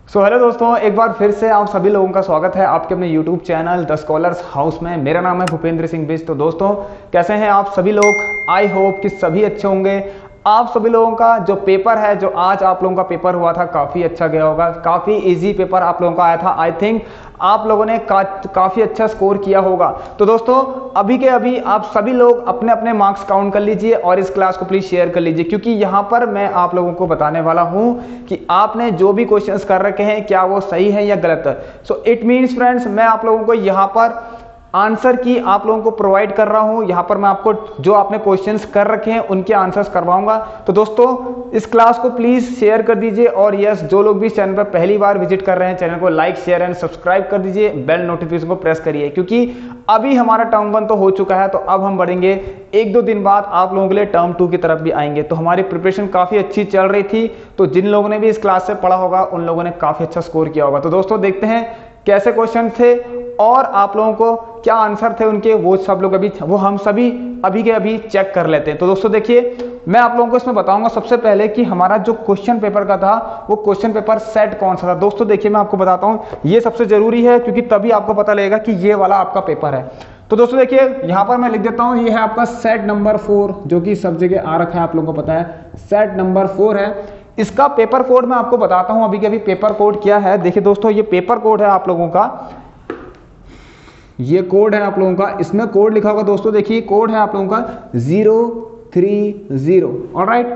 Hello दोस्तों, एक बार फिर से आप सभी लोगों का स्वागत है आपके अपने YouTube channel the scholars house में। मेरा नाम है भूपेंद्र सिंह बिज। तो दोस्तों, कैसे हैं आप सभी लोग? आई होप कि सभी अच्छे होंगे। आप सभी लोगों का जो पेपर है, जो आज आप लोगों का पेपर हुआ था, काफ़ी अच्छा गया होगा। काफ़ी इजी पेपर आप लोगों का आया था। आई थिंक आप लोगों ने काफ़ी अच्छा स्कोर किया होगा। तो दोस्तों, अभी के अभी आप सभी लोग अपने अपने मार्क्स काउंट कर लीजिए और इस क्लास को प्लीज़ शेयर कर लीजिए, क्योंकि यहाँ पर मैं आप लोगों को बताने वाला हूँ कि आपने जो भी क्वेश्चंस कर रखे हैं क्या वो सही है या गलत है। सो इट मीन्स फ्रेंड्स, मैं आप लोगों को यहाँ पर आंसर की आप लोगों को प्रोवाइड कर रहा हूं। यहां पर मैं आपको जो आपने क्वेश्चंस कर रखे हैं उनके आंसर्स करवाऊंगा। तो दोस्तों, इस क्लास को प्लीज शेयर कर दीजिए और यस, जो लोग भी इस चैनल पर पहली बार विजिट कर रहे हैं, चैनल को लाइक शेयर एंड सब्सक्राइब कर दीजिए। बेल नोटिफिकेशन को प्रेस करिए, क्योंकि अभी हमारा टर्म 1 तो हो चुका है, तो अब हम बढ़ेंगे। 1-2 दिन बाद आप लोगों के लिए टर्म 2 की तरफ भी आएंगे। तो हमारी प्रिपरेशन काफी अच्छी चल रही थी, तो जिन लोगों ने भी इस क्लास से पढ़ा होगा उन लोगों ने काफी अच्छा स्कोर किया होगा। तो दोस्तों, देखते हैं कैसे क्वेश्चन थे और आप लोगों को क्या आंसर थे उनके, वो सब लोग हम सभी अभी के अभी चेक कर लेते हैं। तो दोस्तों देखिए, मैं आप लोगों को इसमें बताऊंगा सबसे पहले कि हमारा जो क्वेश्चन पेपर का था वो क्वेश्चन पेपर सेट कौन सा था। दोस्तों देखिए, मैं आपको बताता हूं, ये सबसे जरूरी है, क्योंकि तभी आपको पता लगेगा कि ये वाला आपका पेपर है। तो दोस्तों देखिए, यहां पर मैं लिख देता हूं, ये है आपका सेट नंबर 4, जो कि सब जगह आ रखा है, आप लोगों को पता है, सेट नंबर 4 है। इसका पेपर कोड मैं आपको बताता हूं अभी के अभी पेपर कोड क्या है। देखिए दोस्तों, ये पेपर कोड है आप लोगों का, ये कोड है आप लोगों का, इसमें कोड लिखा होगा। दोस्तों देखिए, कोड है आप लोगों का 030, ऑलराइट,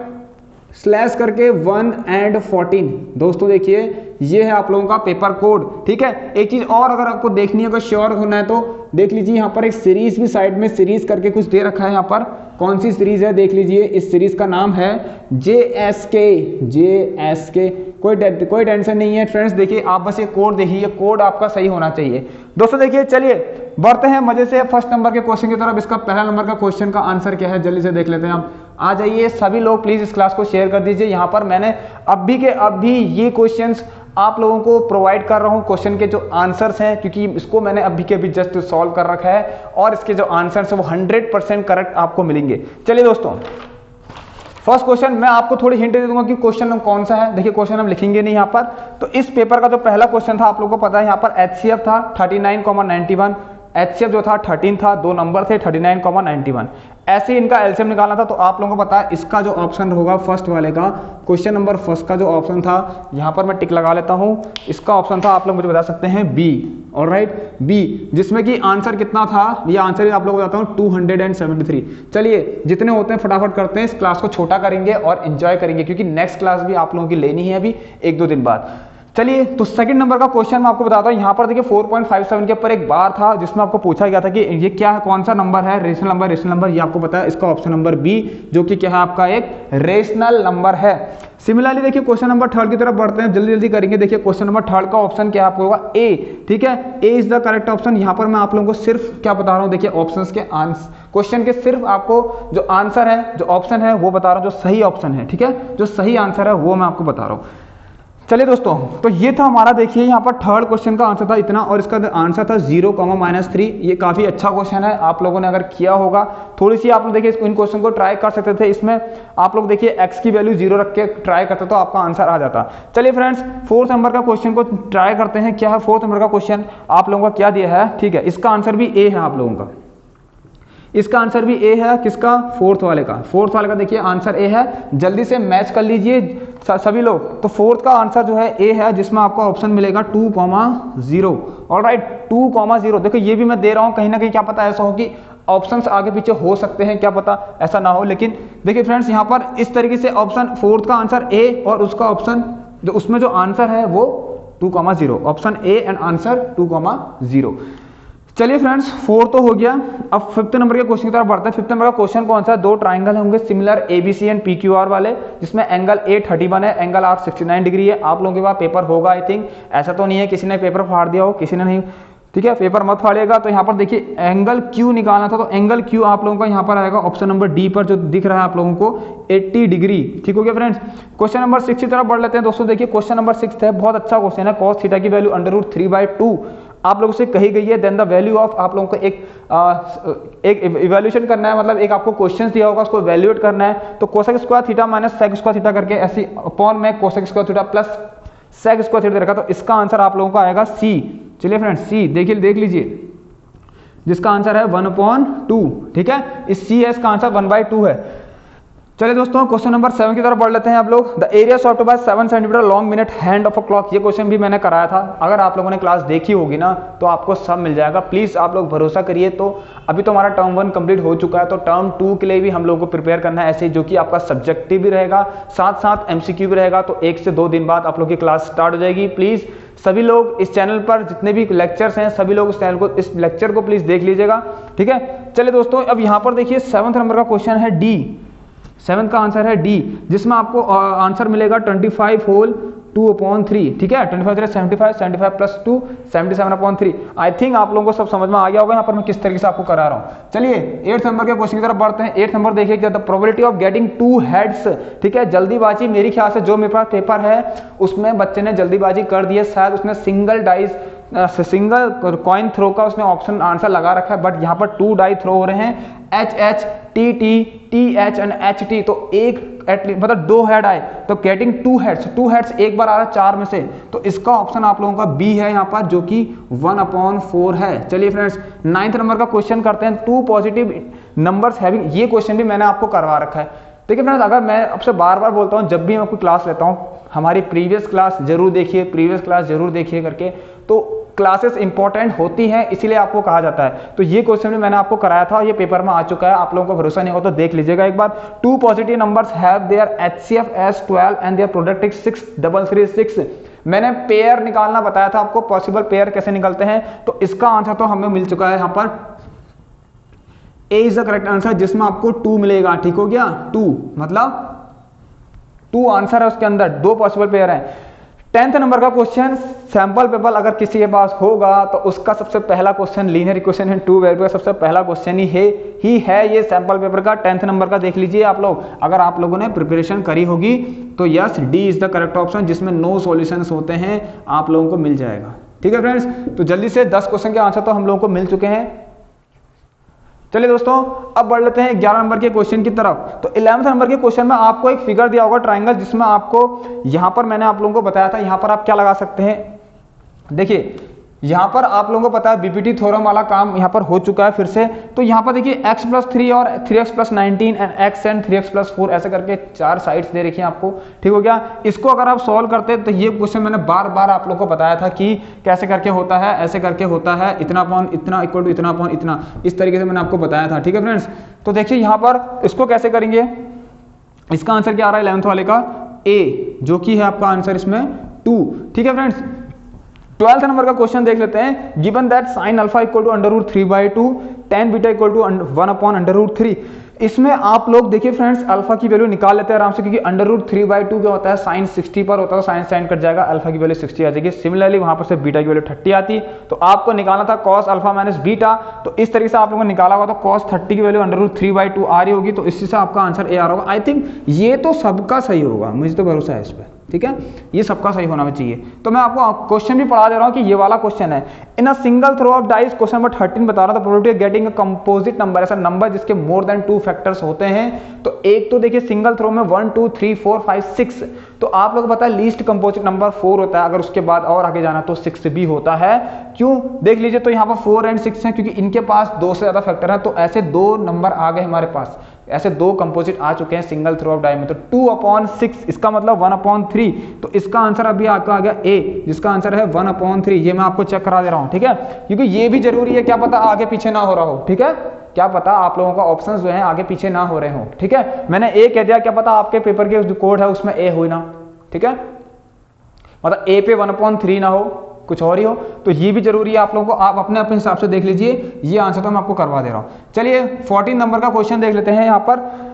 स्लैश करके 1 and 14। दोस्तों देखिए, ये है आप लोगों का पेपर कोड, ठीक है। एक चीज और अगर आपको देखनी है, अगर श्योर होना है, तो देख लीजिए, यहाँ पर एक सीरीज भी साइड में सीरीज करके कुछ दे रखा है। यहाँ पर कौन सी सीरीज है देख लीजिए, इस सीरीज का नाम है JSK। कोई टेंशन नहीं है फ्रेंड्स, देखिए आप बस ये कोड देखिए, कोड आपका सही होना चाहिए। दोस्तों देखिए, चलिए बढ़ते हैं मजे से फर्स्ट नंबर के क्वेश्चन की तरफ। इसका पहला नंबर का क्वेश्चन का आंसर क्या है, जल्दी से देख लेते हैं। आप आ जाइए, सभी लोग प्लीज इस क्लास को शेयर कर दीजिए। यहाँ पर मैंने अभी के अभी ये क्वेश्चंस आप लोगों को प्रोवाइड कर रहा हूँ, क्वेश्चन के जो आंसर्स हैं, क्योंकि इसको मैंने अभी के अभी जस्ट सॉल्व कर रखा है और इसके जो आंसर्स हैं वो 100% करेक्ट आपको मिलेंगे। चलिए दोस्तों, फर्स्ट क्वेश्चन मैं आपको थोड़ी हिंट दे दूंगा कि क्वेश्चन हम कौन सा है। देखिए, क्वेश्चन हम लिखेंगे नहीं यहाँ पर। तो इस पेपर का जो पहला क्वेश्चन था, आप लोगों को पता है, यहाँ पर HCF था 39,91, HCF जो था 13 था, 2 नंबर थे 39,91। ऐसे ही इनका एलसीएम निकालना था। तो आप लोगों को पता है, इसका जो ऑप्शन होगा फर्स्ट वाले का, क्वेश्चन नंबर फर्स्ट का जो ऑप्शन था, यहाँ पर मैं टिक लगा लेता हूँ, इसका ऑप्शन था, आप लोग मुझे बता सकते हैं, बी, ऑलराइट, बी, जिसमें कि आंसर कितना था, ये आंसर आप लोगों को बताता हूँ 273। चलिए, जितने होते हैं फटाफट करते हैं, इस क्लास को छोटा करेंगे और एंजॉय करेंगे, क्योंकि नेक्स्ट क्लास भी आप लोगों की लेनी है अभी 1-2 दिन बाद। चलिए, तो सेकंड नंबर का क्वेश्चन मैं आपको बताता हूं। यहाँ पर देखिए 4.57 के ऊपर एक बार था, जिसमें आपको पूछा गया था कि ये क्या है, कौन सा नंबर है, रेशनल नंबर। ये आपको पता है, इसका ऑप्शन नंबर बी, जो कि क्या है, आपका एक रेशनल नंबर है। सिमिलरली देखिए, क्वेश्चन नंबर थर्ड की तरफ बढ़ते हैं, जल्दी जल्दी करेंगे। देखिए, क्वेश्चन नंबर थर्ड का ऑप्शन क्या आपको होगा, ए, ठीक है, ए इज द करेक्ट ऑप्शन। यहाँ पर मैं आप लोगों को सिर्फ क्या बता रहा हूँ, देखिए ऑप्शंस के आंसर, क्वेश्चन के सिर्फ आपको जो आंसर है, जो ऑप्शन है, वो बता रहा हूँ, जो सही ऑप्शन है, ठीक है, जो सही आंसर है वो मैं आपको बता रहा हूँ। चलिए दोस्तों, तो ये था हमारा, देखिए यहाँ पर थर्ड क्वेश्चन का आंसर था इतना, और इसका आंसर था 0,-3। ये काफी अच्छा क्वेश्चन है, आप लोगों ने अगर किया होगा, थोड़ी सी आप लोग देखिए इन क्वेश्चन को ट्राई कर सकते थे। इसमें आप लोग देखिए x की वैल्यू 0 रख के ट्राई करते तो आपका आंसर आ जाता। चलिए फ्रेंड्स, फोर्थ नंबर का क्वेश्चन को ट्राई करते हैं। क्या है फोर्थ नंबर का क्वेश्चन, आप लोगों का क्या दिया है, ठीक है, इसका आंसर भी ए है आप लोगों का, इसका आंसर भी ए है। किसका, फोर्थ वाले का, फोर्थ वाले का देखिए आंसर ए है। जल्दी से मैच कर लीजिए सभी लोग। तो फोर्थ का आंसर जो है ए है, जिसमें आपको ऑप्शन मिलेगा 2,0, ऑलराइट, 2,0। देखो, ये भी मैं दे रहा हूं, कहीं ना कहीं क्या पता ऐसा हो कि ऑप्शंस आगे पीछे हो सकते हैं, क्या पता ऐसा ना हो। लेकिन देखिए फ्रेंड्स, यहाँ पर इस तरीके से ऑप्शन फोर्थ का आंसर ए और उसका ऑप्शन जो उसमें जो आंसर है वो 2,0, ऑप्शन ए एंड आंसर 2,0। चलिए फ्रेंड्स, 4 तो हो गया। अब फिफ्थ नंबर के क्वेश्चन की तरफ बढ़ते हैं। फिफ्थ नंबर का क्वेश्चन कौन सा है, 2 ट्राइंगल होंगे सिमिलर ABC एंड PQR वाले, जिसमें एंगल A 31 है, एंगल R 69 डिग्री है। आप लोगों के पास पेपर होगा, आई थिंक, ऐसा तो नहीं है किसी ने पेपर फाड़ दिया हो, किसी ने नहीं, ठीक है, पेपर मत फाड़िएगा। तो यहाँ पर देखिए एंगल Q निकालना था, तो एंगल Q आप लोगों का यहाँ पर आएगा ऑप्शन नंबर डी पर, जो दिख रहा है आप लोगों को 80 डिग्री, ठीक हो गया फ्रेंड्स। क्वेश्चन नंबर 6 की तरफ बढ़ लेते हैं। दोस्तों देखिए, क्वेश्चन नंबर 6 है, बहुत अच्छा क्वेश्चन है। cos थीटा की वैल्यू √3/2 आप लोगों से कही गई है। देन द वैल्यू ऑफ, आप लोगों को एक इवैल्यूएशन करना है, मतलब एक आपको क्वेश्चन दिया होगा, उसको वैल्यूएट करना है। तो cosec square theta minus sec square theta करके ऐसी अपॉन में cosec square theta plus sec square theta दे रखा है, तो इसका आंसर आप लोगों का आएगा सी। चलिए फ्रेंड्स सी देखिए, देख लीजिए, जिसका आंसर है 1/2। ठीक है, इस सी एस का आंसर 1/2 है। चलिए दोस्तों क्वेश्चन नंबर 7 की तरफ बढ़ लेते हैं आप लोग। The area soft by 7 centimetre long minute hand of a clock. ये क्वेश्चन भी मैंने कराया था, अगर आप लोगों ने क्लास देखी होगी ना तो आपको सब मिल जाएगा। प्लीज आप लोग भरोसा करिए। तो अभी तो हमारा टर्म 1 कंप्लीट हो चुका है, तो टर्म 2 के लिए भी हम लोग को प्रिपेयर करना है ऐसे, जो कि आपका सब्जेक्टिव भी रहेगा, साथ साथ एमसीक्यू भी रहेगा। तो 1 से 2 दिन बाद आप लोग की क्लास स्टार्ट हो जाएगी। प्लीज सभी लोग इस चैनल पर जितने भी लेक्चर्स हैं, सभी लोग इस लेक्चर को प्लीज देख लीजिएगा। ठीक है, चलिए दोस्तों अब यहाँ पर देखिए 7th नंबर का क्वेश्चन है डी। 7 का आंसर है डी, जिसमें आपको आंसर मिलेगा 25 होल 2/3। ठीक है, 25 75, 75 प्लस 2 77/3। आई थिंक आप लोगों को सब समझ में आ गया होगा यहाँ पर मैं किस तरीके से आपको करा रहा हूँ। चलिए 8th नंबर के क्वेश्चन की तरफ बढ़ते हैं। 8th नंबर देखिए क्या, the probability of getting 2 heads. ठीक है, जल्दीबाजी, मेरे ख्याल से जो मेरे पास पेपर है उसमें बच्चे ने जल्दीबाजी कर दी है, शायद उसने सिंगल कॉइन थ्रो का उसने ऑप्शन आंसर लगा रखा है, बट यहाँ पर 2 डाई थ्रो हो रहे हैं, HH TT TH and HT। तो एक मतलब 2 हेड आए, तो गेटिंग 2 हेड्स एक बार आ रहा है 4 में से, तो इसका ऑप्शन आप लोगों का बी है यहाँ पर, जो कि 1/4 है। चलिए फ्रेंड्स 9th नंबर का क्वेश्चन करते हैं। 2 पॉजिटिव नंबर्स हैविंग, ये क्वेश्चन भी मैंने आपको करवा रखा है। देखिए फ्रेंड्स, अगर मैं आपसे बार बार बोलता हूँ जब भी मैं कोई क्लास लेता हूँ, हमारी प्रीवियस क्लास जरूर देखिए करके, तो क्लासेस इंपॉर्टेंट होती हैं, इसीलिए आपको कहा जाता है। तो ये क्वेश्चन भी मैंने आपको कराया था, ये पेपर में आ चुका है, आप लोगों को भरोसा नहीं हो तो देख लीजिएगा एक बार। 2 positive numbers have their HCF as 12 and their product is 63336। मैंने पेयर निकालना बताया था आपको, पॉसिबल पेयर कैसे निकलते हैं, तो इसका आंसर तो हमें मिल चुका है यहाँ पर। ए इज द करेक्ट आंसर, जिसमें आपको 2 मिलेगा। ठीक हो गया, 2 मतलब 2 आंसर है उसके अंदर, 2 पॉसिबल पेयर है। 10th नंबर का क्वेश्चन, सैंपल पेपर अगर किसी के पास होगा तो उसका सबसे पहला question linear equation in 2 variable का सबसे पहला क्वेश्चन ही है ये सैंपल पेपर का 10th नंबर का। देख लीजिए आप लोग, अगर आप लोगों ने प्रिपरेशन करी होगी तो yes, D is the correct option, जिसमें नो सॉल्यूशंस होते हैं, आप लोगों को मिल जाएगा। ठीक है फ्रेंड्स, तो जल्दी से 10 क्वेश्चन के आंसर तो हम लोगों को मिल चुके हैं। चलिए दोस्तों अब बढ़ लेते हैं 11 नंबर के क्वेश्चन की तरफ। तो 11th नंबर के क्वेश्चन में आपको एक फिगर दिया होगा ट्रायंगल, जिसमें आपको यहां पर मैंने आप लोगों को बताया था, यहां पर आप क्या लगा सकते हैं। देखिए यहां पर आप लोगों को पता है बीपीटी थ्योरम वाला काम यहां पर हो चुका है फिर से। तो यहां पर देखिए x+3 और 3x+19 and x and 3x+4 ऐसे करके 4 साइड्स दे रखी हैं आपको। ठीक हो गया, इसको अगर आप सॉल्व करते तो ये क्वेश्चन मैंने बार बार आप लोगों को बताया था कि कैसे करके होता है, ऐसे करके होता है, इतना अपॉन इतना इक्वल टू इतना अपॉन इतना, इस तरीके से मैंने आपको बताया था। ठीक है फ्रेंड्स, तो देखिए यहां पर इसको कैसे करेंगे, इसका आंसर क्या आ रहा है 11th वाले का ए, जो कि है आपका आंसर इसमें 2। ठीक है फ्रेंड्स, 12th नंबर का क्वेश्चन देख लेते हैं। Given that sin alpha equal to √3/2, tan beta equal to 1/√3। इसमें आप लोग देखिए फ्रेंड्स, अल्फा की वैल्यू निकाल लेते हैं आराम से, क्योंकि √3/2 क्या होता है, sin 60 पर होता है, साइन साइन कट जाएगा, अल्फा की वैल्यू 60 आ जाएगी। सिमिलरली वहां पर से बीटा की वैल्यू 30 आती, तो आपको निकालना था cos अल्फा माइनस बीटा, तो इस तरीके से आप लोगों ने निकाला होगा, तो cos 30 की वैल्यू √3/2 आ रही होगी, तो इसी से आपका आंसर ए आ रहा होगा। आई थिंक ये तो सबका सही होगा, मुझे तो भरोसा है इस पर। ठीक है, ये सबका सही होना चाहिए। तो मैं आपको क्वेश्चन भी पढ़ा दे रहा हूं कि ये वाला क्वेश्चन है। In a single throw of dice, question number 13 बता रहा था, probability of getting a composite number, ऐसा नंबर जिसके मोर देन 2 फैक्टर्स होते हैं। तो एक तो देखिए सिंगल थ्रो में 1 2 3 4 5 6, तो आप लोग पता है लीस्ट कंपोजिट नंबर 4 होता है, अगर उसके बाद और आगे जाना तो 6 भी होता है। क्यों, देख लीजिए, तो यहाँ पर 4 एंड 6 है, क्योंकि इनके पास 2 से ज्यादा फैक्टर है, तो ऐसे 2 नंबर आ गए हमारे पास, ऐसे 2 कंपोजिट आ चुके हैं सिंगल थ्रो ऑफ डाई में। तो 2/6 इसका मतलब 1/3, तो इसका आंसर अभी आपका आ गया ए, जिसका आंसर है 1/3। ये मैं आपको चेक करा दे रहा हूं। ठीक है, क्योंकि ये भी जरूरी है, क्या पता आगे पीछे ना हो रहा हो। ठीक है, क्या पता आप लोगों का ऑप्शंस जो है आगे पीछे ना हो रहे हो। ठीक है, मैंने ए कह दिया, क्या पता आपके पेपर के जो कोड है उसमें ए हो ना। ठीक है, मतलब ए पे 1/3 ना हो, कुछ और ही हो, तो ये भी जरूरी है आप लोगों को, आप अपने अपने हिसाब से देख लीजिए। ये आंसर तो मैं आपको करवा दे रहा हूं। चलिए 14 नंबर का क्वेश्चन देख लेते हैं। यहाँ पर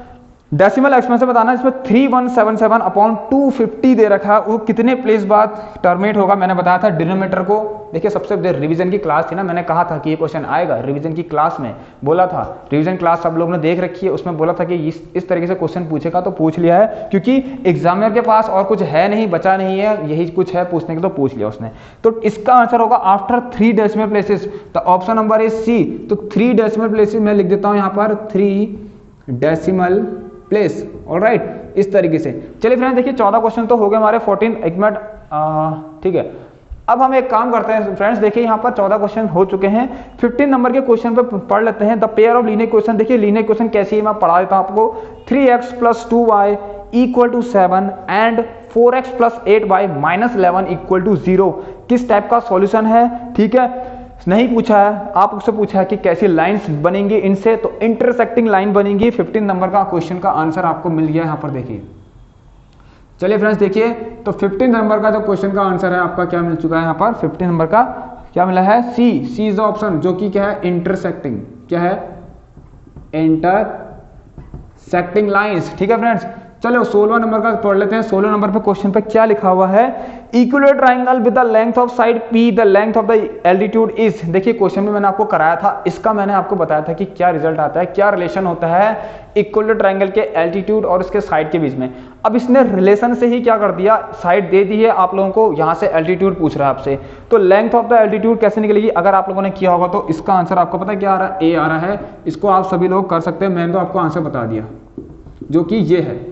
डेसिमल एक्सपेंशन बताना, इसमें 3177/250 दे रखा है, वो कितने प्लेस बाद टर्मिनेट होगा, मैंने बताया था डिनोमिनेटर को। देखिए सबसे रिवीजन की क्लास थी ना, मैंने कहा था कि ये क्वेश्चन आएगा रिवीजन की क्लास में, बोला था रिवीजन क्लास सब लोग ने देख रखी है, उसमें बोला था कि इस तरीके से क्वेश्चन पूछेगा, तो पूछ लिया है, क्योंकि एग्जामिनर के पास और कुछ है नहीं, बचा नहीं है, यही कुछ है पूछने के, तो पूछ लिया उसने। तो इसका आंसर होगा आफ्टर 3 डेसिमल प्लेसेस, तो ऑप्शन नंबर इज सी। तो 3 डेसिमल प्लेसेस मैं लिख देता हूं यहाँ पर, 3 डेसिमल प्लेस। ऑलराइट, इस तरीके से। चलिए फ्रेंड्स देखिए 14 क्वेश्चन तो हो गए हमारे। 14 एक मिनट ठीक है, अब हम एक काम करते हैं फ्रेंड्स, देखिए यहाँ पर 14 क्वेश्चन हो चुके हैं, 15 नंबर के क्वेश्चन पे पढ़ लेते हैं। The pair of linear question, देखिए लीनियर क्वेश्चन कैसी है मैं पढ़ा देता हूँ आपको। 3x + 2y = 7 and 4x + 8y - 11 = 0 किस टाइप का सॉल्यूशन है? ठीक है, नहीं पूछा है, आप उससे पूछा है कि कैसी लाइंस बनेंगी इनसे, तो इंटरसेक्टिंग लाइन बनेगी। 15 नंबर का क्वेश्चन का आंसर आपको मिल गया यहाँ पर, देखिए। चलिए फ्रेंड्स देखिए, तो 15 नंबर का जो क्वेश्चन का आंसर है आपका क्या मिल चुका है यहाँ पर? 15 नंबर का क्या मिला है? सी इज द ऑप्शन, जो कि क्या है? इंटरसेक्टिंग, क्या है? Intersecting lines. ठीक है फ्रेंड्स, चलो 16 नंबर का पढ़ लेते हैं। 16 नंबर पे क्वेश्चन पे क्या लिखा हुआ है? Equilateral triangle with the length of side P, the length of the altitude is. देखिए क्वेश्चन में मैंने आपको कराया था, इसका मैंने आपको बताया था कि क्या रिजल्ट आता है, क्या रिलेशन होता है इक्विलेटरल ट्राइंगल के एल्टीट्यूड और इसके साइड के बीच में। अब इसने रिलेशन से ही क्या कर दिया, साइड दे दी है आप लोगों को, यहां से एल्टीट्यूड पूछ रहा है आपसे, तो लेंथ ऑफ द एल्टीट्यूड कैसे निकलेगी? अगर आप लोगों ने किया होगा तो इसका आंसर आपको पता है क्या आ रहा है? ए आ रहा है। इसको आप सभी लोग कर सकते हैं, मैंने तो आपको आंसर बता दिया जो कि ये है।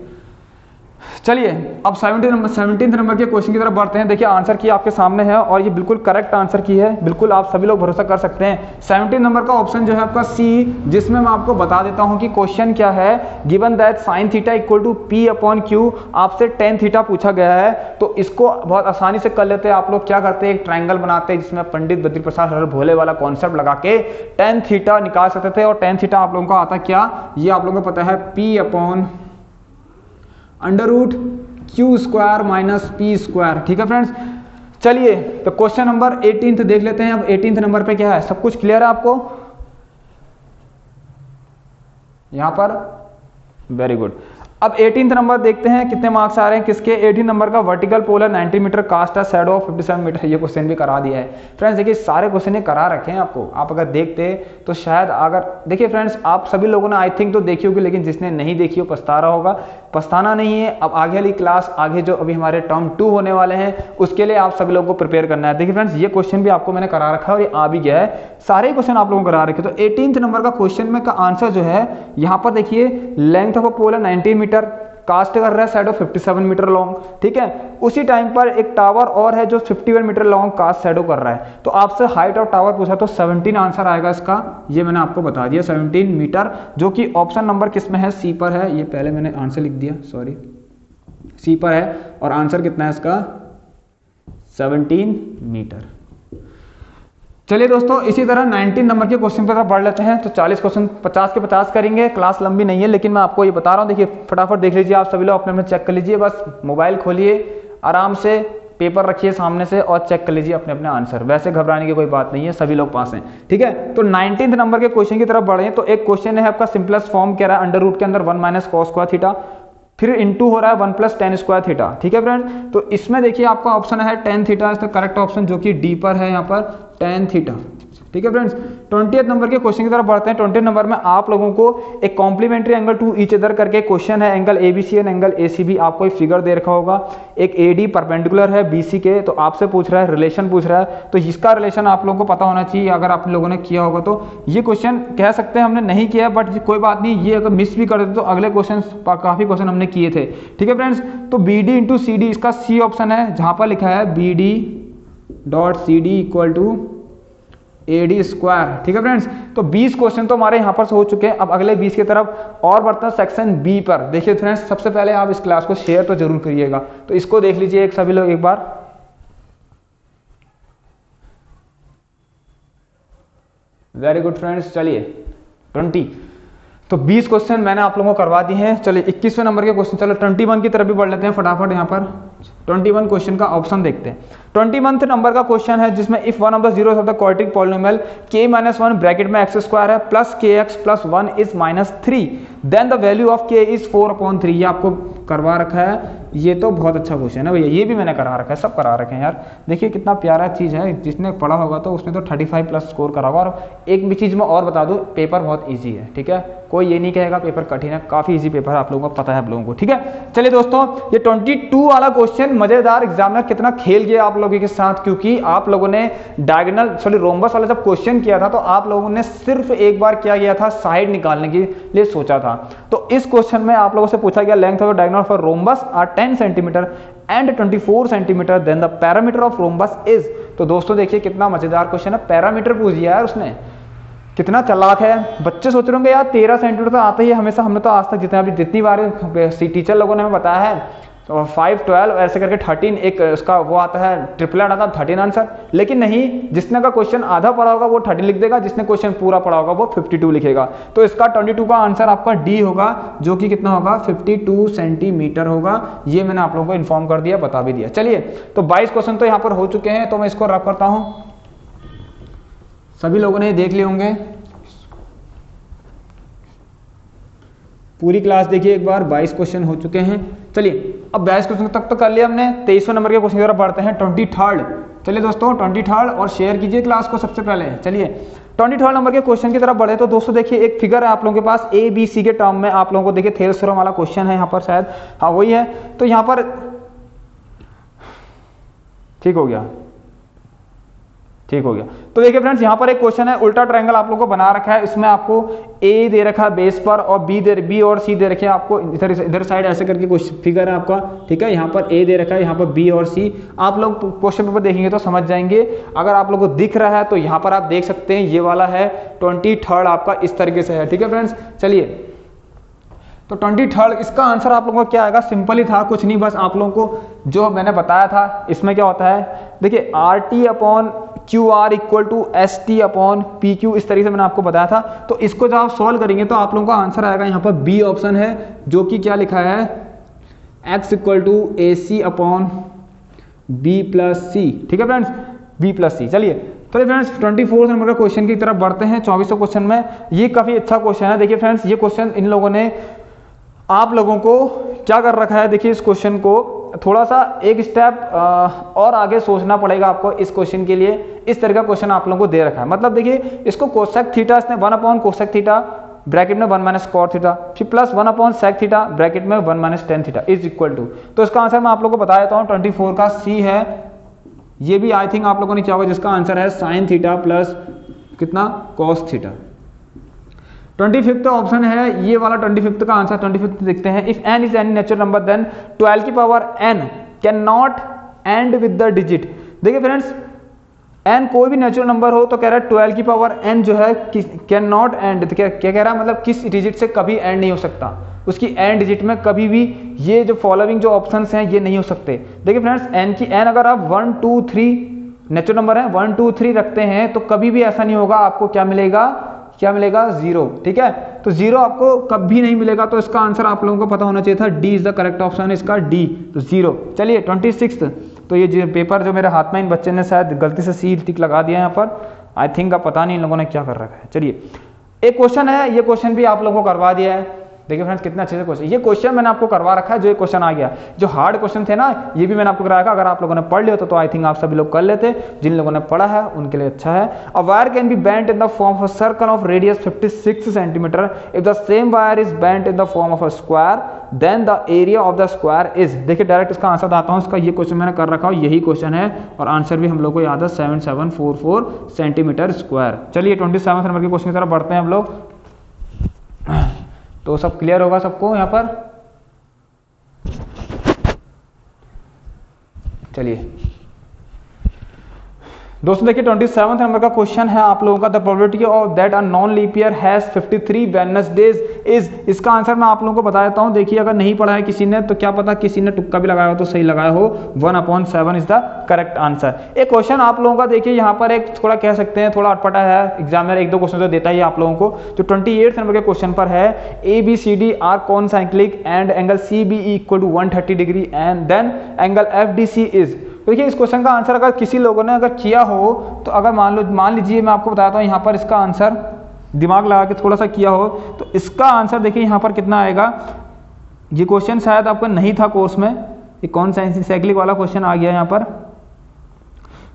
चलिए अब 17 नंबर के क्वेश्चन की तरफ बढ़ते हैं। देखिए आंसर की आपके सामने है और ये बिल्कुल करेक्ट आंसर की है, बिल्कुल आप सभी लोग भरोसा कर सकते हैं। 17 नंबर का ऑप्शन जो है आपका सी, जिसमें मैं आपको बता देता हूं कि क्वेश्चन क्या है। Given that sin theta = P/Q, आपसे tan थीटा पूछा गया है, तो इसको बहुत आसानी से कर लेते हैं। आप लोग क्या करते हैं, एक ट्राइंगल बनाते हैं जिसमें पंडित बद्री प्रसाद हर भोले वाला कॉन्सेप्ट लगा के tan थीटा निकाल सकते थे। और tan थीटा आप लोगों को आता क्या, ये आप लोगों को पता है, P/√Q² - P²। ठीक है फ्रेंड्स, चलिए तो क्वेश्चन नंबर 18 देख लेते हैं। अब 18 नंबर पे क्या है, सब कुछ क्लियर है आपको यहां पर? Very good. अब 18 नंबर देखते हैं कितने मार्क्स आ रहे हैं किसके। 18 नंबर का vertical polar 90 metre, cast shadow of 57 metre, ये क्वेश्चन भी करा दिया है फ्रेंड्स। देखिए सारे क्वेश्चन ये करा रखे हैं आपको, आप अगर देखते तो शायद, अगर देखिए फ्रेंड्स आप सभी लोगों ने आई थिंक तो देखी होगी, लेकिन जिसने नहीं देखी हो पछता रहा होगा। पछताना नहीं है, अब आगे वाली क्लास, आगे जो अभी हमारे टर्म 2 होने वाले हैं, उसके लिए आप सभी लोगों को प्रिपेयर करना है। देखिए फ्रेंड्स ये क्वेश्चन भी आपको मैंने करा रखा है और ये आ भी गया है, सारे क्वेश्चन आप लोगों को करा रखे। तो 18 नंबर का क्वेश्चन में का आंसर जो है यहाँ पर देखिए, length of a polar 90 metre, cast कर रहा है शैडो 57 मीटर लॉन्ग। ठीक है, उसी टाइम पर एक टावर और है जो 51 मीटर लॉन्ग कास्ट शैडो कर रहा है। तो आपसे हाइट ऑफ टावर पूछा तो 17 आंसर आएगा इसका, ये मैंने आपको बता दिया 17 मीटर, जो कि ऑप्शन नंबर किस में है? सी पर है। ये पहले मैंने आंसर लिख दिया, सॉरी, सी पर है। और आंसर कितना है इसका? 17 मीटर। चलिए दोस्तों इसी तरह 19 नंबर के क्वेश्चन पर बढ़ लेते हैं। तो 40 क्वेश्चन 50 के 50 करेंगे, क्लास लंबी नहीं है लेकिन मैं आपको ये बता रहा हूँ। देखिए फटाफट देख लीजिए, आप सभी लोग अपने चेक कर लीजिए, बस मोबाइल खोलिए, आराम से पेपर रखिए सामने से और चेक कर लीजिए अपने अपने आंसर। वैसे घबराने की कोई बात नहीं है, सभी लोग पास हैं। ठीक है, तो 19 नंबर के क्वेश्चन की तरफ बढ़े। तो एक क्वेश्चन है आपका सिंपलेस्ट फॉर्म कह रहा है, अंडर रूट के अंदर 1 - cos² थीटा, फिर इंटू हो रहा है 1 + tan² थीटा। ठीक है फ्रेंड, तो इसमें देखिए आपका ऑप्शन है tan theta is the correct option, जो कि डी पर है यहाँ पर, tan थीटा। ठीक है फ्रेंड्स, 20 नंबर के क्वेश्चन की तरफ बढ़ते हैं। 20 नंबर में आप लोगों को एक complementary angle to each other करके क्वेश्चन है, angle ABC and angle ACB, आपको एक फिगर दे रखा होगा, एक एडी परपेंडिकुलर है बीसी के, तो आपसे पूछ रहा है, रिलेशन पूछ रहा है, तो इसका रिलेशन आप लोगों को पता होना चाहिए अगर आप लोगों ने किया होगा तो। ये क्वेश्चन कह सकते हैं हमने नहीं किया, बट कोई बात नहीं, ये अगर मिस भी कर देते तो अगले क्वेश्चन काफी क्वेश्चन हमने किए थे। ठीक है फ्रेंड्स, तो BD × CD इसका सी ऑप्शन है, जहां पर लिखा है BD.CD = AD²। ठीक है फ्रेंड्स, तो 20 क्वेश्चन तो हमारे यहाँ पर से हो चुके हैं। अब अगले 20 की तरफ और बढ़ते हैं सेक्शन बी पर। देखिए फ्रेंड्स, सबसे पहले आप इस क्लास को शेयर तो जरूर करिएगा, तो इसको देख लीजिए एक सभी लोग एक बार। वेरी गुड फ्रेंड्स, चलिए 20, तो 20 क्वेश्चन मैंने आप लोगों को करवा दिए हैं। चलिए 21वें नंबर के क्वेश्चन, चलो 21 की तरफ भी बढ़ लेते हैं फटाफट। यहाँ पर 21 क्वेश्चन का ऑप्शन देखते हैं। 21 नंबर का क्वेश्चन है जिसमें if one of the zeros of the quadratic polynomial k-1 bracket में x² है plus kx + 1 is -3, then the value of k is 4/3। ये आपको करवा रखा है, ये तो बहुत अच्छा क्वेश्चन है भैया, ये भी मैंने करा रखा है, सब करा रखे हैं यार। देखिए कितना प्यारा चीज है, जिसने पढ़ा होगा तो उसने तो 35+ स्कोर करा होगा। और एक भी चीज मैं और बता दूं, पेपर बहुत ईजी है। ठीक है, कोई ये नहीं कहेगा पेपर कठिन है, काफी ईजी पेपर है, आप लोगों को पता है आप लोगों को। ठीक है, चलिए दोस्तों ये 22 वाला क्वेश्चन मजेदार, एग्जामिनर कितना खेल गया आप लोगों के साथ, क्योंकि आप लोगों ने डायगोनल रोम्बस वाला जब क्वेश्चन किया था तो आप लोगों ने सिर्फ एक बार क्या किया था, साइड निकालने की लिए सोचा था। तो इस क्वेश्चन में आप लोगों से पूछा गया length of diagonal for rhombus are 10 centimetre and 24 centimetre, then the parameter of rhombus is. तो दोस्तों देखिए कितना मजेदार क्वेश्चन है, पैरामीटर पूछ दिया यार उसने, कितना चालाक है। बच्चे सोच रहे होंगे यार 13 सेंटीमीटर तो आता ही है हमेशा, हमने तो आज तक जितनी बार टीचर लोगों ने हमें बताया है, तो 5, 12 ऐसे करके 13 एक उसका वो आता है, ट्रिपलेट आता है 13 आंसर। लेकिन नहीं, जिसने का क्वेश्चन आधा पढ़ा होगा वो 13 लिख देगा, जिसने क्वेश्चन पूरा पढ़ा होगा वो 52 लिखेगा। तो इसका 22 का आंसर आपका डी होगा, जो कि कितना होगा 52 सेंटीमीटर होगा। ये मैंने आप लोगों को इन्फॉर्म कर दिया, बता भी दिया। चलिए तो 22 क्वेश्चन तो यहाँ पर हो चुके हैं, तो मैं इसको रफ करता हूं। सभी लोगों ने देख लिए होंगे, पूरी क्लास देखिए एक बार। 22 क्वेश्चन हो चुके हैं। चलिए अब 22 क्वेश्चन तक तो कर लिया हमने, 23वें नंबर के क्वेश्चन की तरफ बढ़ते हैं, 23rd। चलिए दोस्तों 23rd, और शेयर कीजिए क्लास को सबसे पहले। चलिए 23rd नंबर के क्वेश्चन की तरफ बढ़े। तो दोस्तों देखिए एक फिगर है आप लोगों के पास, ए बी सी के टर्म में आप लोगों को देखिए थेल्स थ्योरम वाला क्वेश्चन है यहाँ पर, शायद हाँ वही है। तो यहाँ पर ठीक हो गया। तो देखिए फ्रेंड्स यहाँ पर एक क्वेश्चन है, उल्टा ट्रायंगल आप लोगों को बना रखा है, इसमें आपको ए दे रखा है बेस पर और बी और सी दे रखे हैं आपको इधर साइड ऐसे करके कुछ फिगर है आपका, ठीक है। यहाँ पर ए दे रखा है, यहाँ पर बी और सी। आप लोग क्वेश्चन पेपर देखेंगे तो समझ जाएंगे। अगर आप लोगों को दिख रहा है तो यहाँ पर आप देख सकते हैं, ये वाला है 23rd आपका इस तरीके से है, ठीक है फ्रेंड्स। चलिए तो 23rd इसका आंसर आप लोगों को क्या आएगा, सिंपल ही था, कुछ नहीं, बस आप लोगों को जो मैंने बताया था इसमें क्या होता है, देखिए RT upon QR equal to ST upon PQ, इस तरीके से मैंने आपको बताया था। तो इसको जब आप सॉल्व करेंगे तो आप लोगों का आंसर आएगा, यहाँ पर बी ऑप्शन है, जो कि क्या लिखा है x equal to AC upon B plus C, ठीक है फ्रेंड्स, B प्लस C। चलिए तो फ्रेंड्स 24 नंबर का क्वेश्चन की तरफ बढ़ते हैं। 24वें क्वेश्चन में ये काफी अच्छा क्वेश्चन है। देखिए फ्रेंड्स ये क्वेश्चन इन लोगों ने आप लोगों को क्या कर रखा है, देखिए इस क्वेश्चन को थोड़ा सा एक स्टेप और आगे सोचना पड़ेगा आपको इस क्वेश्चन के लिए। इस तरह का क्वेश्चन आप लोगों को दे रखा है, मतलब देखिए इसको कोसेक थीटा, इसने 1 अपॉन कोसेक थीटा ब्रैकेट में 1 माइनस कॉट थीटा, फिर plus 1 upon sec theta bracket में 1 minus tan theta is equal to. तो इसका आंसर मैं आप लोगों को बता देता हूँ, 24 का सी है। ये भी आई थिंक आप लोगों ने क्या होगा, जिसका आंसर है साइन थीटा प्लस कितना कॉस थीटा। 25th ऑप्शन है ये वाला, 25th का आंसर 25th देखते हैं। If n is any natural number then 12 की power n can not end with the digit. देखिए फ्रेंड्स n कोई भी नेचुरल नंबर हो तो कह रहा है 12 की पावर n जो है कैन नॉट एंड, क्या कह रहा है, मतलब किस डिजिट से कभी एंड नहीं हो सकता, उसकी n डिजिट में कभी भी ये जो फॉलोइंग जो ऑप्शंस हैं ये नहीं हो सकते। देखिए फ्रेंड्स n की n अगर आप 1 2 3 नेचुरल नंबर है 1 2 3 रखते हैं तो कभी भी ऐसा नहीं होगा, आपको क्या मिलेगा, जीरो, ठीक है। तो जीरो आपको कभी नहीं मिलेगा। तो इसका आंसर आप लोगों को पता होना चाहिए था, D is the correct option, इसका डी, तो जीरो। चलिए 26th, तो ये पेपर जो मेरे हाथ में इन बच्चे ने शायद गलती से सी टिक लगा दिया यहाँ पर, आई थिंक अब पता नहीं इन लोगों ने क्या कर रखा है। चलिए एक क्वेश्चन है, ये क्वेश्चन भी आप लोगों को करवा दिया है। देखिए फ्रेंड्स कितना अच्छे से क्वेश्चन, ये क्वेश्चन मैंने आपको करवा रखा है, जो ये क्वेश्चन आ गया, जो हार्ड क्वेश्चन थे ना ये भी मैंने आपको कराया था। अगर आप लोगों ने पढ़ लिया तो आई थिंक आप सभी लोग कर लेते, जिन लोगों ने पढ़ा है उनके लिए अच्छा है। A wire can be bent in the form of a circle of radius 56 centimetre if the same wire is bent in the form of a square then the area of the square is. देखिए direct इसका answer आता हूँ, इसका ये question मैंने कर रखा हूँ, यही क्वेश्चन है और आंसर भी हम लोग को याद है 7744 सेंटीमीटर स्क्वायर। चलिए 27 नंबर के क्वेश्चन की तरफ बढ़ते हैं हम लोग। तो सब क्लियर होगा सबको यहाँ पर। चलिए दोस्तों देखिए 27th नंबर का क्वेश्चन है आप लोगों का, the probability of that a non leap year has 53 Wednesdays is. इसका आंसर मैं आप लोगों को बता देता हूं। देखिए अगर नहीं पढ़ा है किसी ने तो क्या पता किसी ने तुक्का भी लगाया हो तो सही लगाया हो, 1/7 इज द करेक्ट आंसर। एक क्वेश्चन आप लोगों का देखिए यहाँ पर एक थोड़ा कह सकते हैं थोड़ा अटपटा है, एग्जामिनर एक दो क्वेश्चन तो देता ही आप लोगों को। जो 28th नंबर के क्वेश्चन पर है, ABCD are concyclic and angle CBE equal to 130 degree and then angle FDC is. देखिए इस क्वेश्चन का आंसर अगर किसी लोगों ने अगर किया हो तो अगर मान लीजिए मैं आपको बताता हूँ यहाँ पर इसका आंसर दिमाग लगा के थोड़ा सा किया हो तो इसका आंसर देखिए यहाँ पर कितना आएगा। ये क्वेश्चन शायद आपका नहीं था कोर्स में, ये कौन सा साइक्लिक वाला क्वेश्चन आ गया यहाँ पर,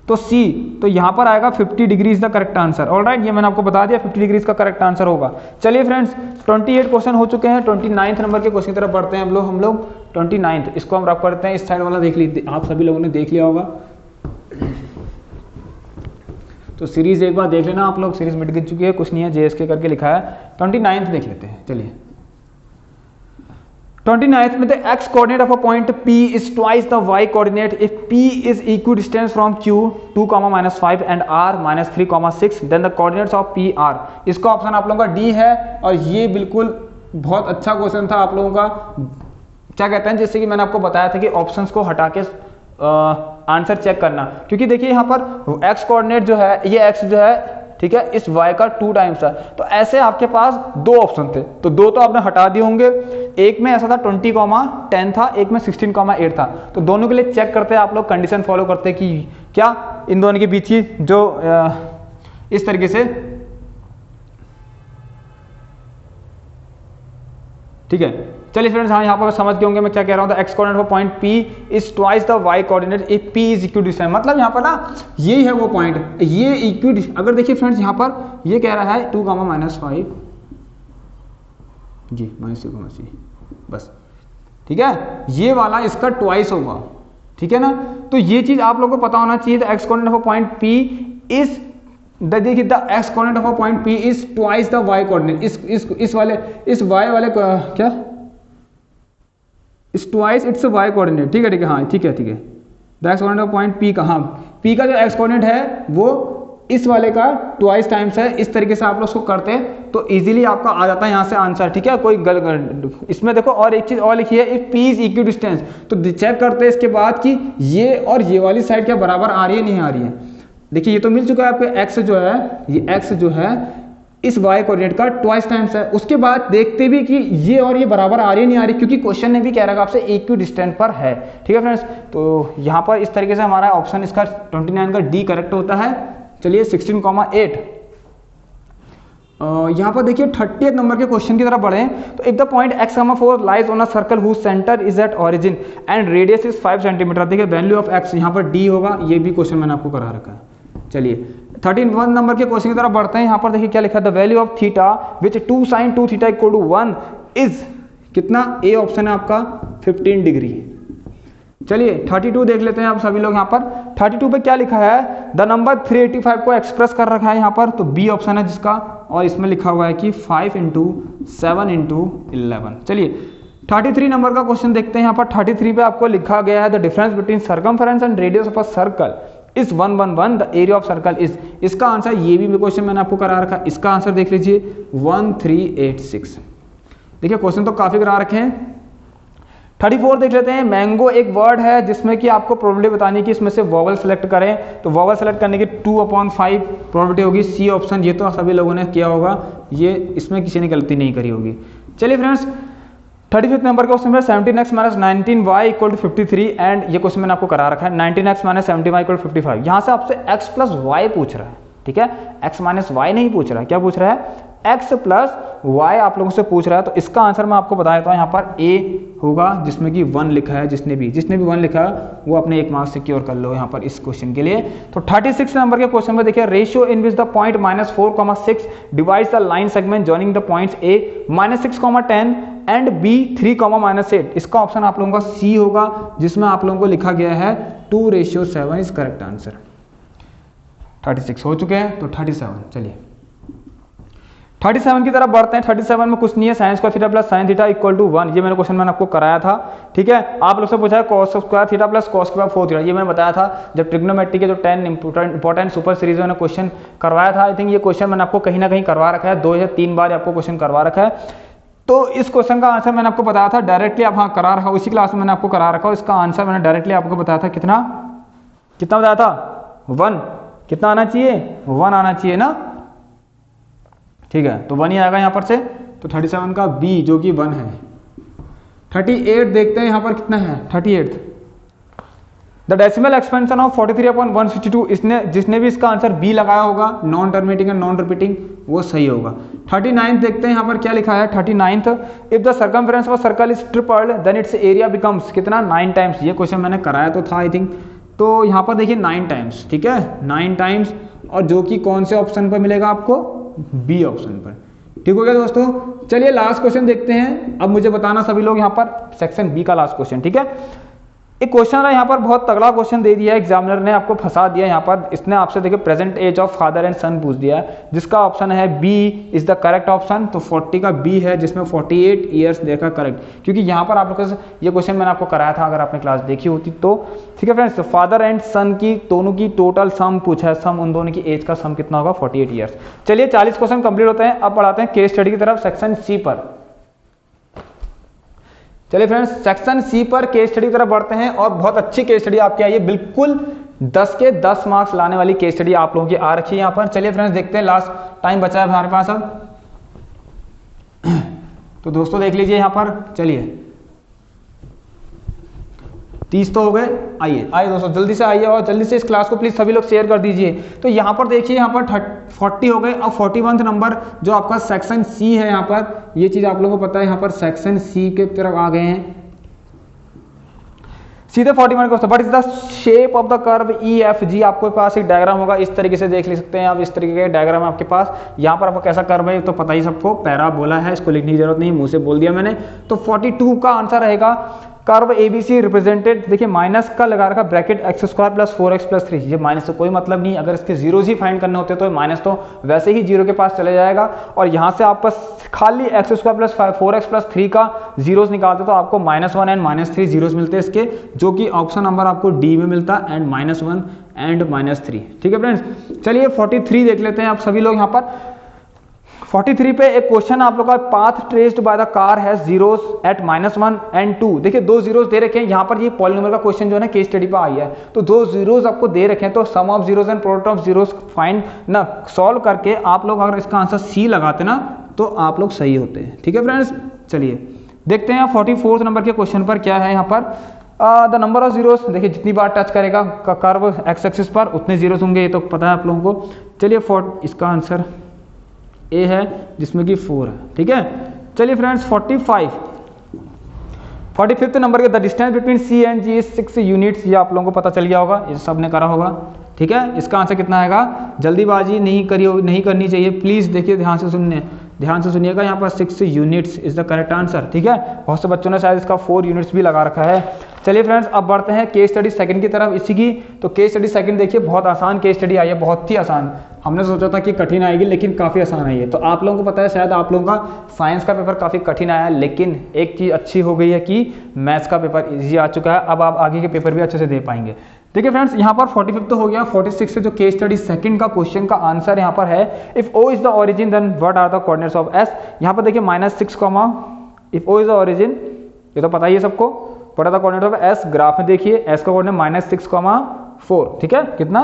तो सी, तो यहाँ पर आएगा 50 degree is the correct answer. Alright, ये मैंने आपको बता दिया 50 डिग्री का करेक्ट आंसर होगा। चलिए फ्रेंड्स 28 क्वेश्चन हो चुके हैं, 29th नंबर के क्वेश्चन की तरफ बढ़ते हैं हम लोग 29th, इसको हम रफ करते हैं। इस साइड वाला देख लीजिए, आप सभी लोगों ने देख लिया होगा। तो सीरीज एक बार देख लेना आप लोग, सीरीज मिट गई चुकी है, कुछ नहीं है, JSK करके लिखा है। 29th देख लेते हैं, चलिए 29th में the x coordinate of a point P is twice the y coordinate if P is equidistant from Q 2, -5 and R -3, 6 then the coordinates of P are। इसका ऑप्शन आप लोगों का D है, और ये बिल्कुल बहुत अच्छा क्वेश्चन था आप लोगों का। क्या कहते हैं, जैसे कि मैंने आपको बताया था कि ऑप्शंस को हटा के आंसर चेक करना, क्योंकि देखिए यहाँ पर x कोऑर्डिनेट जो है, ये x जो है, ठीक है, इस y का 2 टाइम्स है। तो ऐसे आपके पास दो ऑप्शन थे, तो दो तो आपने हटा दिए होंगे। एक में ऐसा था 20,10 था, एक में 16,8 था। तो दोनों के लिए चेक करते हैं आप लोग, कंडीशन फॉलो करते हैं कि क्या इन दोनों के बीच ही जो इस तरीके से, ठीक है। चलिए फ्रेंड्स, हाँ यहाँ पर समझ गए होंगे मैं क्या कह रहा हूँ। X coordinate for point P is twice the y coordinate if P is equidistant. मतलब यहाँ पर ना यही है वो पॉइंट, ये इक्विडिस्टेंट। अगर देखिए फ्रेंड्स, यहाँ पर ये कह रहा है 2, -5 जी -6, बस, ठीक है, ये वाला इसका ट्वाइस होगा, ठीक है ना। तो ये चीज आप लोगों को पता होना चाहिए। The x coordinate for point P is देखिए the x coordinate of point P is twice the y coordinate. इस वाले, इस वाई वाले क्या, इस ट्वाइस इट्स वाई कोऑर्डिनेट, ठीक है, ठीक है, हाँ, ठीक है, ठीक है। The x coordinate of point P का, हाँ, P का जो एक्स कोऑर्डिनेट है वो इस वाले का ट्वाइस टाइम्स है। इस तरीके से आप लोग उसको करते हैं तो इजीली आपका आ जाता है यहाँ से आंसर, ठीक है। कोई इसमें देखो और एक चीज और लिखी है, इफ P इज इक्विडिस्टेंस, तो चेक करते हैं इसके बाद कि ये और ये वाली साइड क्या बराबर आ रही है, नहीं आ रही है। देखिए ये तो मिल चुका है आपको, x जो है, ये x जो है इस y कोऑर्डिनेट का ट्वाइस टाइम्स है। उसके बाद देखते भी कि ये और ये बराबर आ रही नहीं आ रही, क्योंकि क्वेश्चन ने भी कह रहा है आपसे इक्विडिस्टेंट पर है, ठीक है फ्रेंड्स। तो यहाँ पर इस तरीके से हमारा ऑप्शन इसका 29 का D करेक्ट होता है। चलिए 16,8 यहाँ पर देखिए 30th नंबर के क्वेश्चन की तरफ बढ़े। तो if the point x,4 lies on a circle whose centre is at origin and radius is 5 centimetre, देखिए वैल्यू ऑफ x यहाँ पर D होगा। ये भी क्वेश्चन मैंने आपको करा रखा है। चलिए 31 नंबर के क्वेश्चन की तरफ बढ़ते हैं। यहाँ पर देखिए क्या लिखा है, the value of theta which 2 sin 2 थीटा इक्वल टू 1 इज कितना, ए ऑप्शन है आपका 15 डिग्री। चलिए 32 देख लेते हैं आप सभी लोग। यहाँ पर 32 पे क्या लिखा है, द नंबर 385 को एक्सप्रेस कर रखा है यहाँ पर, तो बी ऑप्शन है जिसका, और इसमें लिखा हुआ है कि 5 × 7 × 11। चलिए 33 नंबर का क्वेश्चन देखते हैं। यहाँ पर 33 पे आपको लिखा गया है, the difference between circumference and radius of a circle is 111, the area of circle is. इसका आंसर, ये भी क्वेश्चन मैंने आपको करा रखा है, इसका आंसर देख लीजिए 1386। देखिए क्वेश्चन तो काफी करा रखे हैं। 34 देख लेते हैं। मैंगो एक वर्ड है जिसमें कि आपको प्रोबेबिलिटी बतानी है कि इसमें से वोवल सेलेक्ट करें, तो वोवल सेलेक्ट करने की 2/5 प्रोबेबिलिटी होगी। सी ऑप्शन, ये तो सभी लोगों ने किया होगा, ये इसमें किसी ने गलती नहीं करी होगी। चलिए फ्रेंड्स 35 नंबर का क्वेश्चन है 17x - 19y = 53, एंड ये क्वेश्चन मैंने आपको करा रखा है 19x - 70y = 55। यहाँ से आपसे x + y पूछ रहा है, ठीक है, x - y नहीं पूछ रहा है। क्या पूछ रहा है, x + y आप लोगों से पूछ रहा है। तो इसका आंसर मैं आपको बता देता हूँ, यहाँ पर a होगा जिसमें कि 1 लिखा है। जिसने भी 1 लिखा है वो अपने 1 मार्क्स सिक्योर कर लो यहाँ पर इस क्वेश्चन के लिए। तो 36 नंबर के क्वेश्चन में देखिए, ratio in which the point -4,6 divides the line segment joining the points a -6,10 and b 3,-8। इसका ऑप्शन आप लोगों का सी होगा, जिसमें आप लोगों को लिखा गया है 2:7 इज करेक्ट आंसर। 36 हो चुके हैं, तो 37। चलिए 37 की तरफ बढ़ते हैं। 37 में कुछ नहीं है, sin² थीटा + sin थीटा = 1। ये मैंने क्वेश्चन मैंने आपको कराया था, ठीक है। आप लोग से पूछा है cos² थीटा + cos² 4 थीटा, ये मैंने बताया था जब ट्रिग्नोमेट्री के जो 10 इंपॉर्टेंट सुपर सीरीज में क्वेश्चन करवाया था। आई थिंक ये क्वेश्चन मैंने आपको कहीं ना कहीं करवा रखा है, 2 या 3 बार आपको क्वेश्चन करवा रखा है। तो इस क्वेश्चन का आंसर मैंने आपको बताया था डायरेक्टली, आप हाँ करा रखा हूँ, इसी क्लास में मैंने आपको करा रखा हूँ। इसका आंसर मैंने डायरेक्टली आपको बताया था, कितना बताया था, 1। कितना आना चाहिए, 1 आना चाहिए ना, ठीक है, तो 1 ही आएगा यहाँ पर से। तो 37 का बी जो कि 1 है। 38 देखते हैं यहाँ पर कितना है, 38 द डेसिमल एक्सपेंशन ऑफ 43/162। इसने जिसने भी इसका आंसर बी लगाया होगा, non terminating and non repeating, वो सही होगा। 39 देखते हैं यहाँ पर क्या लिखा है, 39 if the circumference of circle is tripled then its area becomes कितना, 9 टाइम्स। ये क्वेश्चन मैंने कराया तो था आई थिंक। तो यहाँ पर देखिए 9 टाइम्स, ठीक है, 9 टाइम्स, और जो कि कौन से ऑप्शन पर मिलेगा आपको, बी ऑप्शन पर। ठीक हो गया दोस्तों। चलिए लास्ट क्वेश्चन देखते हैं। अब मुझे बताना सभी लोग यहाँ पर सेक्शन बी का लास्ट क्वेश्चन, ठीक है। एक क्वेश्चन है यहाँ पर, बहुत तगड़ा क्वेश्चन दे दिया है एग्जामिनर ने, आपको फंसा दिया यहाँ पर। इसने आपसे देखिए present age of father and son पूछ दिया है, जिसका ऑप्शन है B is the correct option. तो 40 का बी है, जिसमें 48 ईयर्स देखा करेक्ट, क्योंकि यहाँ पर आप लोगों से ये क्वेश्चन मैंने आपको कराया था अगर आपने क्लास देखी होती तो। ठीक है फ्रेंड्स, फादर एंड सन की दोनों की टोटल सम पूछा है, सम उन दोनों की एज का सम कितना होगा, 48 ईयर्स। चलिए 40 क्वेश्चन कंप्लीट होते हैं। अब बढ़ाते हैं केस स्टडी की तरफ, सेक्शन सी पर। चलिए फ्रेंड्स, सेक्शन सी पर केस स्टडी की तरफ बढ़ते हैं, और बहुत अच्छी केस स्टडी आपकी आई है, बिल्कुल 10 के 10 मार्क्स लाने वाली केस स्टडी आप लोगों की आ रखी है यहाँ पर। चलिए फ्रेंड्स देखते हैं, लास्ट टाइम बचा है हमारे पास अब। तो दोस्तों देख लीजिए यहाँ पर, चलिए 30 तो हो गए। आइए दोस्तों जल्दी से आइए, और जल्दी से इस क्लास को प्लीज सभी लोग शेयर कर दीजिए। तो यहाँ पर देखिए, यहाँ पर 40 हो गए। अब 41 नंबर जो आपका सेक्शन सी है, यहाँ पर ये चीज आप लोगों को पता है, यहाँ पर सेक्शन सी के तरफ आ गए हैं सीधे 41 question. What is the shape of the curve E F G? आपके पास एक डायग्राम होगा, इस तरीके से देख ले सकते हैं आप, इस तरीके का डायग्राम है आपके पास। यहाँ पर आपको कैसा कर्व है तो पता ही सबको, पैराबोला है, इसको लिखने की जरूरत नहीं, मुंह से बोल दिया मैंने। तो 42 का आंसर रहेगा कर्व एबीसी रिप्रेजेंटेड, देखिए माइनस का लगा रखा bracket x square plus 4x plus 3। ये माइनस से कोई मतलब नहीं, अगर इसके जीरोज ही फाइंड करने होते तो माइनस तो वैसे ही जीरो के पास चले जाएगा, और यहाँ से आप बस खाली x square plus 4x plus 3 का जीरोस निकालते तो आपको -1 एंड -3 जीरोस मिलते हैं इसके, जो कि ऑप्शन नंबर आपको डी में मिलता है, एंड -1 एंड -3। ठीक है फ्रेंड्स, चलिए 43 देख लेते हैं आप सभी लोग यहाँ पर। 43 पे एक क्वेश्चन आप लोग का, path traced by the car has zeros eight -1 and 2। देखिए दो जीरोस दे रखे हैं यहाँ पर, ये पॉलीनोमियल का क्वेश्चन जो है ना केस स्टडी पे आई है, तो दो जीरोस आपको दे रखे हैं, तो sum of zeros and product of zeros find ना, सॉल्व करके आप लोग अगर इसका आंसर सी लगाते ना तो आप लोग सही होते हैं। ठीक है फ्रेंड्स, चलिए देखते हैं 44 नंबर के क्वेश्चन पर क्या है यहाँ पर। द नंबर ऑफ जीरोस, देखिए जितनी बार टच करेगा कर्व एक्स एक्सिस पर उतने जीरोस होंगे, ये तो पता है आप लोगों को। चलिए इसका आंसर ए है, जिसमें कि 4 है। ठीक है, चलिए फ्रेंड्स 45th नंबर के, the distance between C and G is 6 units. ये आप लोगों को पता चल गया होगा, ये सब ने करा होगा। ठीक है, इसका आंसर कितना आएगा? जल्दीबाजी नहीं करनी चाहिए प्लीज, देखिए ध्यान से सुनिएगा, यहाँ पर 6 units is the correct answer. ठीक है, बहुत से बच्चों ने शायद इसका 4 यूनिट्स भी लगा रखा है। चलिए फ्रेंड्स, अब बढ़ते हैं केस स्टडी सेकंड की तरफ इसी की। तो केस स्टडी सेकंड देखिए, बहुत आसान केस स्टडी आई है, बहुत ही आसान। हमने सोचा था कि कठिन आएगी, लेकिन काफी आसान आई है। तो आप लोगों को पता है, शायद आप लोगों का साइंस का पेपर काफी कठिन आया है, लेकिन एक चीज अच्छी हो गई है कि मैथ्स का पेपर इजी आ चुका है। अब आप आगे के पेपर भी अच्छे से दे पाएंगे। देखिए फ्रेंड्स, यहाँ पर 45 तो हो गया। 46 से जो केस स्टडी सेकंड का क्वेश्चन का आंसर यहाँ पर है, if O is the origin then what are the coordinates of S. यहाँ पर देखिए -6, if O is the origin, ये तो पता ही है सबको, what are the coordinates of S. Graph में देखिए एस का कोऑर्डिनेट -6,4। ठीक है, कितना?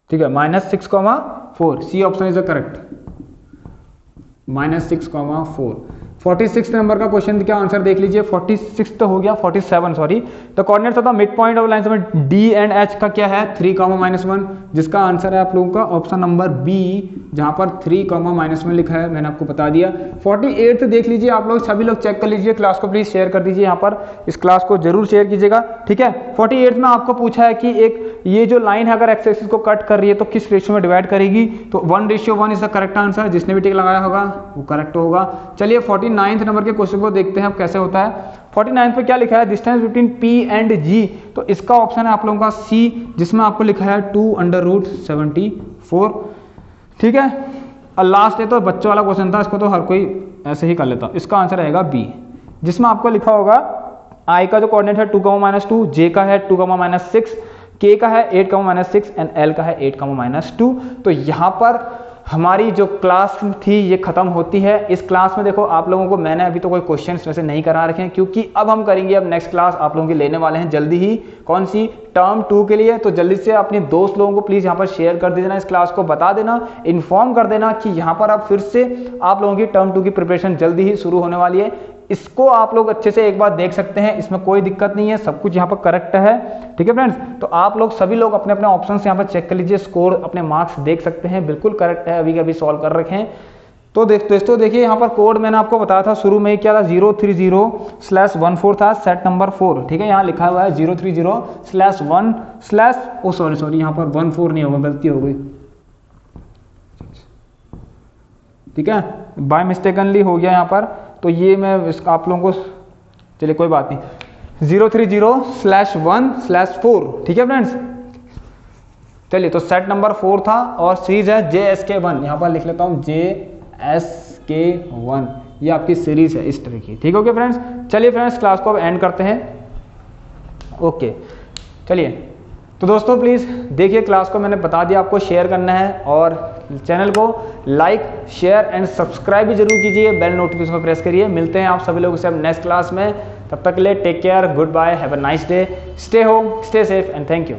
ठीक है, -6,4। C option is the correct, -6,4। 46 number का क्वेश्चन क्या आंसर देख लीजिए। 46 तो हो गया, 47 sorry. The coordinates of the mid point of lines में डी एंड एच का क्या है? 3,-1, जिसका आंसर है आप लोगों का ऑप्शन नंबर बी, जहां पर 3,-1 लिखा है, मैंने आपको बता दिया। 48 देख लीजिए आप लोग, सभी लोग चेक कर लीजिए, क्लास को प्लीज शेयर कर दीजिए, यहाँ पर इस क्लास को जरूर शेयर कीजिएगा। ठीक है, 48 में आपको पूछा है कि एक ये जो लाइन है अगर एक्स एक्सिस को कट कर रही है तो किस रेशियो में डिवाइड करेगी? तो 1:1 इज द करेक्ट आंसर। जिसने भी टिक लगाया होगा वो करेक्ट होगा। चलिए 49 नंबर के क्वेश्चन को देखते हैं अब कैसे होता है। 49 पे क्या लिखा है? डिस्टेंस बिटवीन पी एंड जी। तो इसका ऑप्शन है आप लोगों का सी, जिसमें आपको लिखा है 2√74। ठीक है, और लास्ट है तो बच्चों वाला क्वेश्चन था, इसको तो हर कोई ऐसे ही कर लेता। इसका आंसर रहेगा बी, जिसमें आपको लिखा होगा आई का जो कोऑर्डिनेट है 2,-2, जे का है 2,-6, के का है 8,-6 एंड एल का है 8,-2। तो यहाँ पर हमारी जो क्लास थी ये खत्म होती है। इस क्लास में देखो आप लोगों को मैंने अभी तो कोई क्वेश्चन वैसे नहीं करा रखे हैं, क्योंकि अब हम करेंगे, अब नेक्स्ट क्लास आप लोगों की लेने वाले हैं जल्दी ही। कौन सी? टर्म 2 के लिए। तो जल्दी से अपने दोस्त लोगों को प्लीज यहाँ पर शेयर कर देना, इस क्लास को बता देना, इन्फॉर्म कर देना कि यहाँ पर अब फिर से आप लोगों की टर्म 2 की प्रिपरेशन जल्दी ही शुरू होने वाली है। इसको आप लोग अच्छे से एक बार देख सकते हैं, इसमें कोई दिक्कत नहीं है, सब कुछ यहाँ पर करेक्ट है। ठीक है फ्रेंड्स, तो आप लोग सभी लोग अपने अपने ऑप्शंस यहाँ पर चेक कर लीजिए, स्कोर अपने मार्क्स देख सकते हैं, बिल्कुल करेक्ट है, अभी अभी सॉल्व कर रखे हैं। तो दोस्तों देखिए यहाँ पर कोड मैंने आपको बताया था शुरू में क्या था, 030/14 था, सेट नंबर 4। ठीक है, यहाँ लिखा हुआ है 030/1/ सॉरी यहाँ पर 14 नहीं होगा, गलती हो गई। ठीक है, बाय मिस्टेकनली हो गया यहाँ पर, तो ये मैं आप लोगों को, चलिए कोई बात नहीं, 030/1/4, ठीक है फ्रेंड्स। चलिए तो सेट नंबर 4 था और सीरीज है JSK1, यहाँ पर लिख लेता हूँ JSK1, ये आपकी सीरीज है इस तरह की, ठीक है फ्रेंड्स। चलिए फ्रेंड्स क्लास को अब एंड करते हैं। ओके चलिए, तो दोस्तों प्लीज़ देखिए क्लास को मैंने बता दिया, आपको शेयर करना है और चैनल को लाइक शेयर एंड सब्सक्राइब भी जरूर कीजिए, बेल नोटिफिकेशन को प्रेस करिए। मिलते हैं आप सभी लोगों से अब नेक्स्ट क्लास में, तब तक के लिए take care, goodbye, have a nice day, stay home, stay safe and thank you.